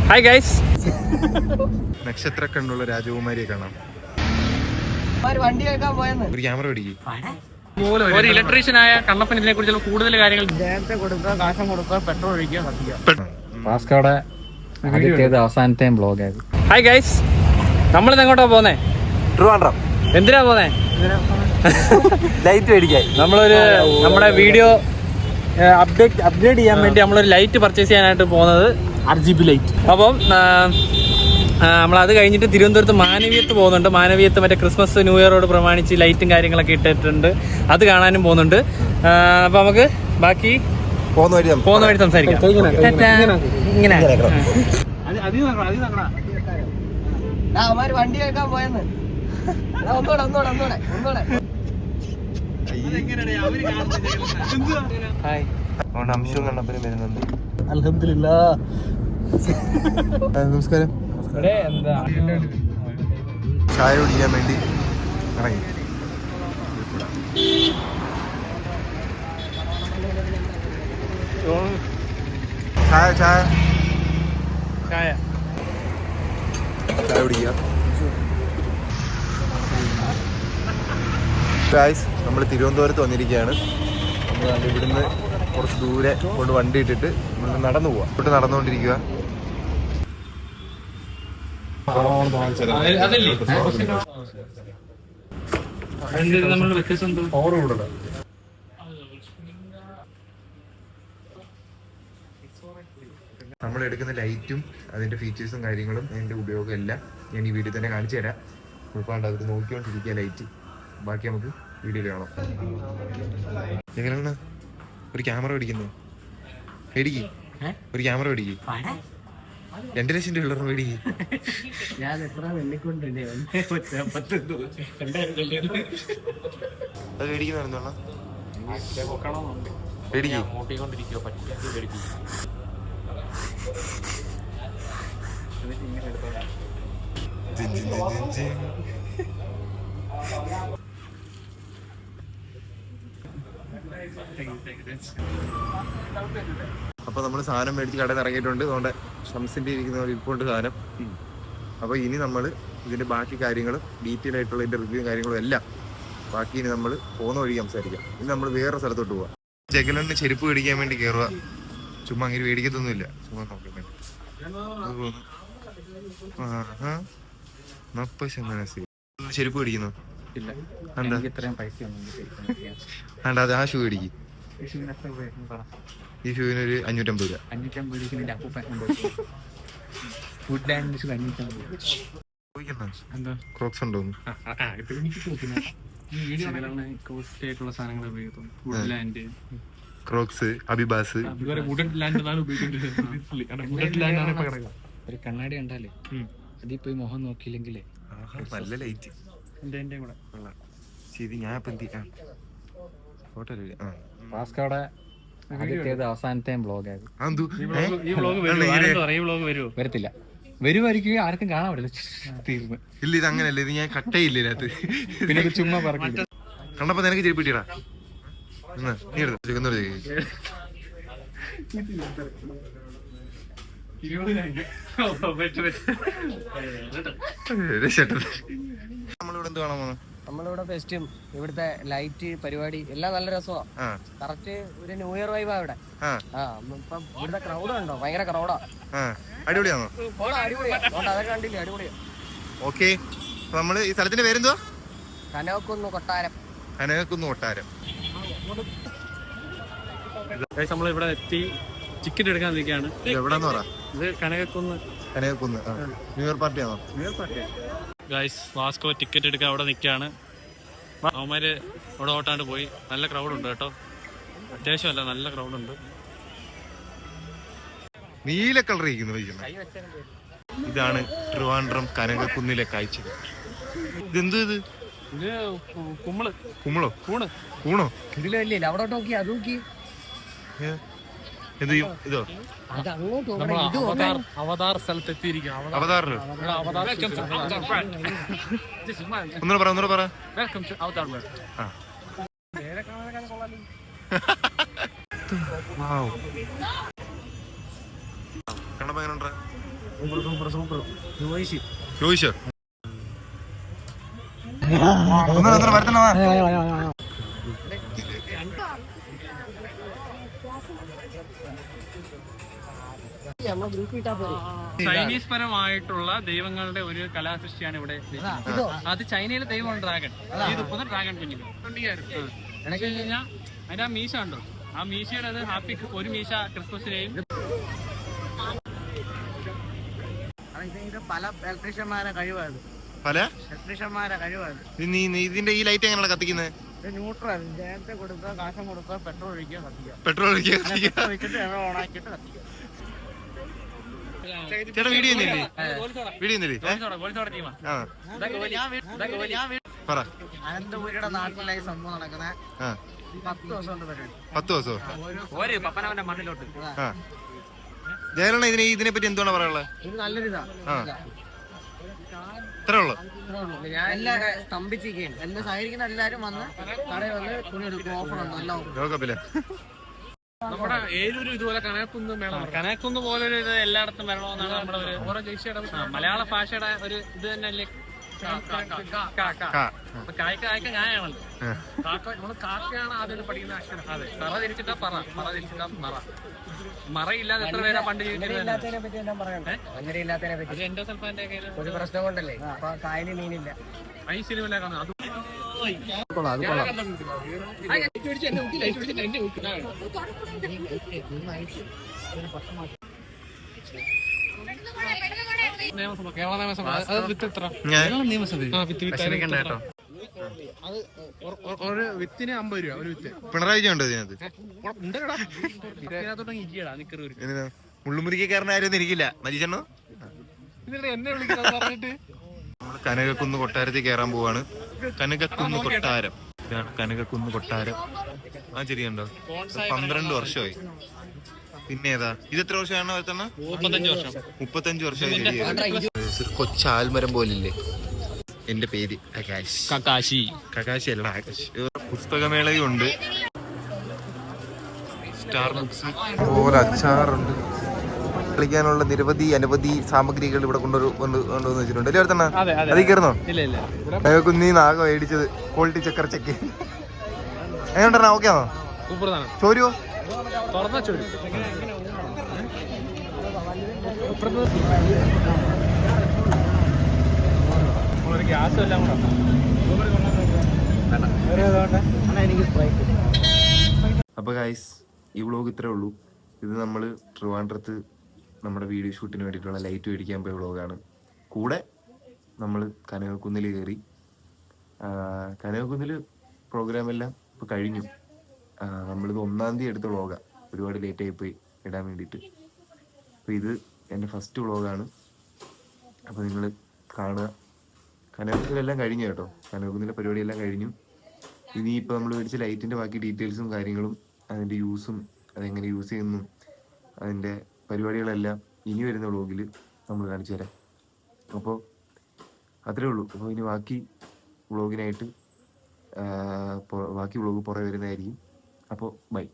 Hi guys. നക്ഷത്ര കണ്ണുള്ള രാജകുമാരിയെ കാണാം. വണ്ടി കേൾക്കാൻ പോയെന്ന് ഒരു ക്യാമറ പിടിക്കും. ഒരു ഇലക്ട്രീഷ്യനായ കണ്ണപ്പൻ ഇതിനെ കുറിച്ചുള്ള കൂടുതൽ കാര്യങ്ങൾ നേരത്തെ കൊടുക്കുക, കാശം കൊടുക്കുക, പെട്രോൾ ഒഴിക്കുക, കത്തിക്കുക. ഭാസ്കറുടെ ആദ്യത്തേത് അവസാനത്തെയും ബ്ലോഗായത്. ഹായ് ഗൈസ്, നമ്മളിത് എങ്ങോട്ടാ പോന്നേ? ട്രിവാൻഡ്രം. എന്തിനാ പോന്നേ? ലൈറ്റ് മേടിക്കാൻ. നമ്മുടെ വീഡിയോ അപ്ഗ്രേഡ് ചെയ്യാൻ വേണ്ടി നമ്മളൊരു ലൈറ്റ് പർച്ചേസ് ചെയ്യാനായിട്ട് പോകുന്നത്. RGB light. അപ്പം നമ്മളത് കഴിഞ്ഞിട്ട് തിരുവനന്തപുരത്ത് മാനവീയത്ത് പോകുന്നുണ്ട്. മാനവീയത്ത് മറ്റേ ക്രിസ്മസ് ന്യൂ ഇയറോട് പ്രമാണിച്ച് ലൈറ്റും കാര്യങ്ങളൊക്കെ ഇട്ടിട്ടുണ്ട്. അത് കാണാനും പോകുന്നുണ്ട്. അപ്പൊ നമുക്ക് ബാക്കി പോകുന്ന വഴി സംസാരിക്കാം. ഇങ്ങനെ അവന്മാര് വണ്ടി കേൾക്കാൻ പോയെന്ന്. ഒന്നൂടെ അംശവും കണ്ണപ്പനും വരുന്നുണ്ട്. അൽഹംദുലില്ലാഹ്. നമസ്കാരം. ചായ കുടിക്കാൻ വേണ്ടി ഇറങ്ങി. ചായ കുടിക്കുക. നമ്മൾ തിരുവനന്തപുരത്ത് വന്നിരിക്കുകയാണ്. നമ്മൾ ഇവിടുന്ന് കുറച്ച് ദൂരെ കൊണ്ട് വണ്ടി ഇട്ടിട്ട് നമ്മൾ നടന്നു പോവാം. ഇങ്ങോട്ട് നടന്നുകൊണ്ടിരിക്കുക. നമ്മൾ എടുക്കുന്ന ലൈറ്റും അതിന്റെ ഫീച്ചേഴ്സും കാര്യങ്ങളും അതിന്റെ ഉപയോഗം എല്ലാം ഞാൻ ഈ വീഡിയോ തന്നെ കാണിച്ചു തരാം. കുഴപ്പമില്ല, അവർ നോക്കിക്കൊണ്ടിരിക്കുക ലൈറ്റ്. ബാക്കി നമുക്ക് വീഡിയോയിൽ കാണാം. എങ്ങനെയാണ് ഒരു ക്യാമറ മേടിക്കുന്നത്? മേടിക്ക്, ഒരു ക്യാമറ മേടിക്ക്. 2 ലക്ഷം രൂപ ഉള്ള മേടിക്ക്. അത് മേടിക്കുന്ന അപ്പൊ നമ്മള് സാധനം മേടിച്ച് കടയിൽ ഇറങ്ങിയിട്ടുണ്ട്. അതുകൊണ്ട് ഷംസിന്റെ ഇരിക്കുന്ന ഇരിപ്പുണ്ട് സാധനം. അപ്പൊ ഇനി നമ്മള് ഇതിന്റെ ബാക്കി കാര്യങ്ങളും ഡീറ്റെയിൽ ആയിട്ടുള്ള ഇതിന്റെ റിവ്യൂ കാര്യങ്ങളും എല്ലാം ബാക്കി ഇനി നമ്മൾ പോകുന്ന വഴി സംസാരിക്കാം. ഇനി നമ്മൾ വേറെ സ്ഥലത്തോട്ട് പോവാം. ജഗലന് ചെരുപ്പ് മേടിക്കാൻ വേണ്ടി കയറുക. ചുമ്മാ അങ്ങനെ മേടിക്കത്തൊന്നുമില്ല, ചുമ്മാ നോക്കാൻ വേണ്ടി. ചെരുപ്പ് മേടിക്കുന്നു. എന്താ അത്? ആ ഷൂ മേടിക്കും. ഈ ഷൂവിന് ഒരു 550 രൂപ. ക്രോക്സ് ഉണ്ടോ? ക്രോക്സ്, അബിബാസ്. ഒരു കണ്ണാടി കണ്ടാലേ അതിൽ പോയി മുഖം നോക്കിയില്ലെങ്കിലേ നല്ല ലൈറ്റ്. ശരി, ഞാൻ ഫോട്ടോ ഭാസ്കറുടെ ആദ്യത്തേത് അവസാനത്തെയും ബ്ലോഗായത്. വരത്തില്ല, വരുമായിരിക്കും, ആർക്കും കാണാൻ പറ്റില്ല. തീർന്ന് ഇല്ല, ഇത് അങ്ങനല്ല. ഇത് ഞാൻ കട്ടയില്ല ഇതിനകത്ത്. പിന്നെ ഇത് ചുമ്മാ പറഞ്ഞില്ല. കണ്ടപ്പോ നിനക്ക് ചെരുപ്പിട്ടിടാ. നമ്മളിവിടെ എന്ത് കാണാൻ പോകുന്നത്? നമ്മളിവിടെ ഫെസ്റ്റും ഇവിടുത്തെ ലൈറ്റ് പരിപാടി എല്ലാം നല്ല രസമാണ്. കറക്റ്റ് ഒരു ന്യൂ ഇയർ വൈബാ ഇവിടെ. ഇപ്പം ഇവിടുത്തെ ക്രൗഡ് ഉണ്ടോ? ഭയങ്കര ക്രൗഡാ. അടിപൊളിയാണോ? അടിപൊളിയാ. അതൊക്കെ കണ്ടില്ലേ? അടിപൊളിയാ. ഓക്കെ, നമ്മള് ഈ സ്ഥലത്തിന്റെ പേരെന്തോ? കനകക്കുന്ന് കൊട്ടാരം. കനകക്കുന്ന് കൊട്ടാരം. നമ്മളിവിടെ എത്തി ടിക്കറ്റ് എടുക്കാൻ നിൽക്കുകയാണ്. എവിടെന്ന് പറ? ഇത് കനകക്കുന്ന്. ന്യൂ ഇയർ പാർട്ടിയാണോ? ഗൈസ്, വാസ്കോ ടിക്കറ്റ് എടുക്കാൻ അവിടെ നിൽക്കുകയാണ്. അവന്മാര് അവിടെ ഓട്ടാണ്ട് പോയി. നല്ല ക്രൗഡുണ്ട് കേട്ടോ, അത്യാവശ്യമല്ല, നല്ല ക്രൗഡുണ്ട്. നീല കളർ ഇതാണ് ട്രിവാൻഡ്രം കനകക്കുന്നിലെ കാഴ്ച. ഇതെന്ത്? ഇത് കുമ്മളോ? കൂണോ? ഇതിലല്ലേ അവിടെ നോക്കി, അത് നോക്കി. ഇതോ? അവതാർ സ്ഥലത്തെത്തിയിരിക്കും. ഒന്നുകൂടെ പറ. കണ്ടപ്പോ എങ്ങനെ? ചോദിച്ചോ വരത്തണ ചൈനീസ് പരമായിട്ടുള്ള ദൈവങ്ങളുടെ ഒരു കലാസൃഷ്ടിയാണ് ഇവിടെ. അത് ചൈനയിലെ ദൈവമാണ് ഡ്രാഗൺ. ഡ്രാഗൺ കുഞ്ഞുങ്ങൾ കഴിഞ്ഞാൽ അതിന്റെ ആ മീശ ഉണ്ടോ, ആ മീശയുടെ അത് ഹാപ്പി ഒരു മീശ ക്രിസ്മസിനെയും. പല ഇലക്ട്രീഷ്യന്മാരെ കഴിവാണ്, ഇതിന്റെ ഈ ലൈറ്റ് എങ്ങനെയാണ് കത്തിക്കുന്നത്? ന്യൂട്രൽ നേരത്തെ കൊടുക്കുക, കാശം കൊടുക്കുക, പെട്രോൾ ഒഴിക്കുക, പെട്രോൾ ഒഴിക്കുക. ഓണാക്കിയിട്ട് കത്തിക്കുക. ചേട്ടാ വീഡിയോ പറ. അനന്തപുരിയുടെ നാട്ടിലായി സംഭവം നടക്കുന്ന 10 ദിവസം കൊണ്ട് പരിപാടി. 10 ദിവസോ? പപ്പനവന്റെ മണ്ണിലോട്ട്. ജയലണ്ണ ഇതിനെ പറ്റി എന്താണ് പറയാനുള്ളത്? ഇത് നല്ലൊരു ഇതാ. ഇത്രേ ഉള്ളു. എല്ലാം സ്തംഭിച്ചിരിക്കുകയാണ്. എല്ലാം സഹകരിക്കുന്ന എല്ലാരും വന്ന് കടയിൽ വന്ന് തുണി എടുക്കും. ഓഫർ ഉണ്ട്, എല്ലാം ലോകകപ്പിലെ നമ്മുടെ ഏതൊരു ഇതുപോലെ കനകുന്ന് വേണം. കനകുന്ന് പോലൊരു ഇത് എല്ലായിടത്തും വരണമെന്നാണ് നമ്മുടെ ഒരു ഓരോ ദേശീയ മലയാള ഭാഷയുടെ ഒരു ഇത് തന്നെ അല്ലേ. കായ്ക്ക ഞാനാണല്ലോ. നമ്മള് കാക്കയാണ് ആദ്യം പഠിക്കുന്ന അക്ഷരം. അതെ, പറ തിരിച്ചിട്ടാ പറ, പറ തിരിച്ചിട്ടാ മറ. മറയില്ലാതെ എത്ര പേരാ പണ്ട് ജീവിച്ചിരുന്നതിനെ പറ്റി എല്ലാം പറയണം. അങ്ങനെ ഇല്ലാത്തതിനെ പറ്റി എന്റെ സ്ഥലത്തെ ഒരു പ്രശ്നം കൊണ്ടല്ലേ അപ്പൊ കായല് മീനില്ല. ഈ സിനിമയിലെ കാണുന്നത് അത് കേരള നിയമസഭ ഒരു വിത്തിന് 50 രൂപ ഒരു വിത്ത്. പിണറായി വിജയൻ ഉണ്ടോ ഇതിനകത്ത്? മുള്ളുമുറിക്കാരനാരും എനിക്കില്ല. മരിച്ചെണ്ണോ എന്നെ വിളിക്കുന്നത് പറഞ്ഞിട്ട് നമ്മള് കനകക്കുന്ന് കൊട്ടാരത്തിൽ കയറാൻ പോവാണ്. കനകക്കുന്ന് കൊട്ടാരം, ഇതാണ് കനകക്കുന്ന് കൊട്ടാരം. ആ ശരിയുണ്ടോ? 12 വർഷമായി. പിന്നെ ഏതാ ഇത്? എത്ര വർഷമാണ് വരുത്തണ? 35 വർഷമായി. കൊച്ചാൽമരം പോലില്ലേ? എന്റെ പേര് ആകാശ്. കകാശി അല്ല, ആകാശ്. പുസ്തകമേളയും ഉണ്ട്, സ്റ്റാർ ബുക്സ് പോലെ അച്ചാറുണ്ട്. കളിക്കാനുള്ള നിരവധി അനവധി സാമഗ്രികൾ ഇവിടെ കൊണ്ടുവന്ന് വെച്ചിട്ടുണ്ട്. അല്ലേ അടുത്തണ്ണ? അതിൽ കയറുന്നോ? കുഞ്ഞി നാഗ മേടിച്ചത് ക്വാളിറ്റി ചെക്കർ ചെക്ക് എങ്ങനെയുണ്ടാ? ഓക്കെ ആണോ? ചോരുവോ? അപ്പൊ ഗൈസ്, ഈ വ്ളോഗ് ഇത്രേ ഉള്ളൂ. ഇത് നമ്മൾ ട്രിവാൻഡ്രത്ത് നമ്മുടെ വീഡിയോ ഷൂട്ടിന് വേണ്ടിയിട്ടുള്ള ലൈറ്റ് മേടിക്കാൻ പോയ വ്ളോഗാണ്. കൂടെ നമ്മൾ കനകക്കുന്നിൽ കയറി. കനകക്കുന്നിൽ പ്രോഗ്രാം എല്ലാം ഇപ്പോൾ കഴിഞ്ഞു. നമ്മളിത് 1-ാം തീയതി എടുത്ത വ്ളോഗാണ്. ഒരുപാട് ലേറ്റായി പോയി ഇടാൻ വേണ്ടിയിട്ട്. അപ്പോൾ ഇത് എൻ്റെ ഫസ്റ്റ് വ്ളോഗാണ്. അപ്പോൾ നിങ്ങൾ കാണുക. കനകക്കുന്നിലെല്ലാം കഴിഞ്ഞു കേട്ടോ. കനകക്കുന്നിലെ പരിപാടിയെല്ലാം കഴിഞ്ഞു. ഇനിയിപ്പോൾ നമ്മൾ മേടിച്ച ലൈറ്റിൻ്റെ ബാക്കി ഡീറ്റെയിൽസും കാര്യങ്ങളും അതിൻ്റെ യൂസും അതെങ്ങനെ യൂസ് ചെയ്യുന്നു അതിൻ്റെ പരിപാടികളെല്ലാം ഇനി വരുന്ന വ്ളോഗിൽ നമ്മൾ കാണിച്ചു തരാം. അപ്പോൾ അത്രേ ഉള്ളൂ. അപ്പോൾ ഇനി ബാക്കി വ്ളോഗിനായിട്ട് ബാക്കി വ്ളോഗ് പുറകെ വരുന്നതായിരിക്കും. അപ്പോൾ ബൈ.